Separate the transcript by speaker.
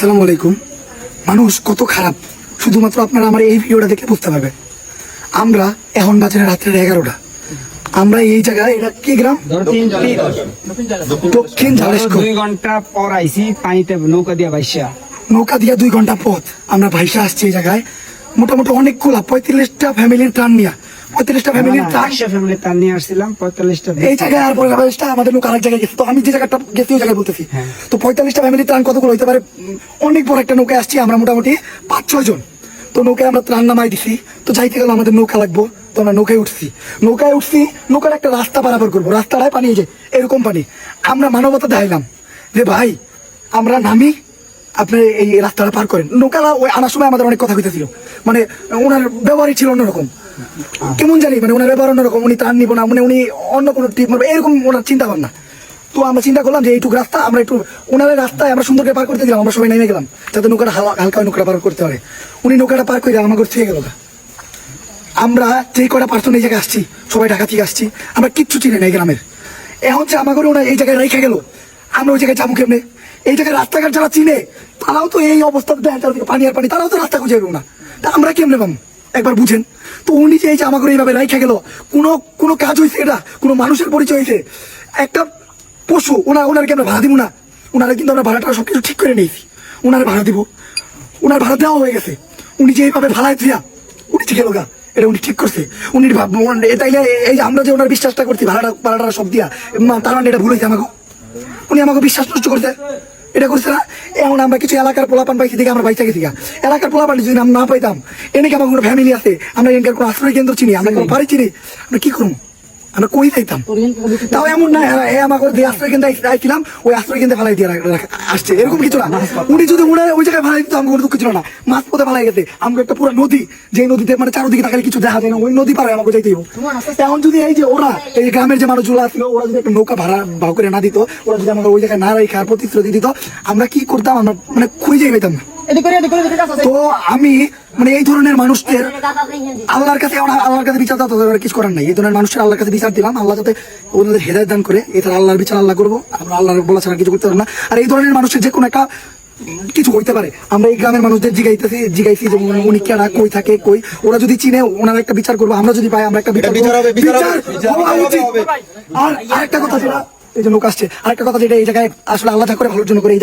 Speaker 1: আসসালামু আলাইকুম। মানুষ কত খারাপ শুধুমাত্র আপনারা আমার এই ভিডিওটা দেখে বুঝতে পারবে। আমরা এখন বাজে রাত্রের 11টা। আমরা এই জায়গায়, এটা কি গ্রাম? দক্ষিণ ঝালেশকো।
Speaker 2: 2 ঘন্টা পর আইছি পানিতে নৌকা দিয়া বাইসা।
Speaker 1: নৌকা দিয়ে 2 ঘন্টা পথ আমরা ভাইসা আসছি এই জায়গায়। মোটামুটি অনেকগুলা 45টা ফ্যামিলির ত্রাণ নিয়ে, 45টা ফ্যামিলির ত্রাণ
Speaker 2: ফ্যামিলি তার নিয়ে আসছিলাম 45টা
Speaker 1: এই জায়গায়। আর 45টা আমাদের লোক আরেক জায়গায় গেছে। তো আমি যে জায়গাটা গেছি ওই জায়গায় বলতেছি। তো 45টা ফ্যামিলির ত্রাণ কতগুলো হইতে পারে? অনেক বড় একটা নৌকায় আসছি আমরা, মোটামুটি 5-6 জন। তো নৌকায় আমরা ত্রাণ নামাই দিছি। তো যাইতে গেলে আমাদের নৌকা লাগবো, তো আমরা নৌকায় উঠছি। নৌকার একটা রাস্তা পারাপার করবো, রাস্তাটায় পানি, যে এরকম পানি। আমরা মানবতা দেখাইলাম যে ভাই আমরা নামি, আপনি এই রাস্তাটা পার করেন। নৌকালা ওই আনার সময় আমাদের অনেক কথা কইতেছিল, মানে ওনার ব্যবহারই ছিল অন্যরকম, কেমন জানি, মানে ওনার ব্যবহার অন্যরকম। উনি ত্রাণ নিবো না, মানে উনি অন্য কোনো টিপ মারবে, এরকম ওনার চিন্তা ভাবনা। তো আমরা চিন্তা করলাম যে এইটুকু রাস্তা আমরা একটু ওনার রাস্তায় আমরা সুন্দর করে পার করতে গেলাম। আমরা সবাই নেমে গেলাম যাতে নৌকাটা হালকা নৌকাটা পার করতে পারে। উনি নৌকাটা পার করে আমার থেকে গেল। আমরা যে কটা পার্সন এই জায়গায় আসছি সবাই ঢাকা থেকে আসছি, আমরা কিচ্ছু চিনি না এই গ্রামের। এখন যে আমাকে ওরা এই জায়গায় রেখে গেল, আমরা ওই জায়গায় যাবো কেমনে? এই জায়গায় রাস্তাঘাট যারা চিনে তারাও তো এই অবস্থা পানি আর পানি, তারাও তো রাস্তা খুঁজে না। তা আমরা কেমনে পাবো একবার বুঝেন তো। উনি যে এই যে আমাকে এইভাবে রেখে গেল, কোনো কাজ হয়েছে? এটা কোনো মানুষের পরিচয় হয়েছে? একটা পশু। ওনার কেমন ভাড়া দিব না? ওনারা কিন্তু আমরা ভাড়াটা সবকিছু ঠিক করে নিয়েছি, ওনার ভাড়া দিব, ওনার ভাড়া দেওয়া হয়ে গেছে। উনি যে এইভাবে ভাড়ায় দিয়া উনি ঠিক গা, এটা উনি ঠিক করছে। উনি তাইলে এই যে আমরা যে ওনার বিশ্বাসটা করছি ভাড়াটা সব দিয়া, তার মানে এটা ভুল হয়েছে আমাকে। উনি আমাকে বিশ্বাস নষ্ট করছে, এটা করছে না। এখন আমরা কিছু এলাকার পোলাপান পাইছি দেখে আমরা বাইচা গেছি। এলাকার পোলাপান যদি আমরা না পাইতাম, এনেকে আমার কোনো ফ্যামিলি আছে, আমরা এনকার কোনো আশ্রয় কেন্দ্র চিনি, আমরা কোনো বাড়ি চিনি, আমরা কি করবো? আমরা কই যাইতাম? তাও এমন না আমাকে যে আশ্রয় কেন্দ্রে আইছিলাম ওই আশ্রয় কেন্দ্রে ফেলাই দিয়ে আসছে, এরকম কিছু না। উনি যদি ওই জায়গায় ফেলাই দিত আমাকে দুঃখ ছিল না। মাছ পথে ফেলাই গেছে আমাকে একটা পুরো নদী, যে নদীতে মানে চারদিকে তাকালে কিছু দেখা যায় না, ওই নদী পারে আমাকে যাইতেই হবে। এখন যদি এই যে ওরা এই গ্রামের যে মানুষগুলো ছিল, ওরা যদি একটা নৌকা ভাড়া করে না দিত, ওরা যদি আমাকে ওই জায়গায় না রেখে আর প্রতিশ্রুতি দিত, আমরা কি করতাম? আমরা মানে খুঁজে পেতাম না। তো আমি মানে এই ধরনের মানুষদের আল্লাহর কাছে বিচার দেওয়া কিছু করার নাই। এই ধরনের মানুষের আল্লাহর কাছে বিচার দিলাম, আল্লাহ যাতে ওদের হেদায়েত দান করে। এছাড়া আল্লাহর বিচার আল্লাহ করবো, আমরা আল্লাহর বলা ছাড়া কিছু করতে পারবো না। আর এই ধরনের মানুষের যে কোনো একটা কিছু হইতে পারে, আমরা এই গ্রামের মানুষদের জিগাইছি যে উনি কেনা কই থাকে, কই ওরা যদি চিনে ওনার একটা বিচার করবো, আমরা যদি পাই আমরা একটা বিচার হওয়া উচিত। আর আরেকটা কথা যেটা এই যে লোক আসছে, আরেকটা কথা যেটা এই জায়গায় আসলে আল্লাহ করে ভালোর জন্য করে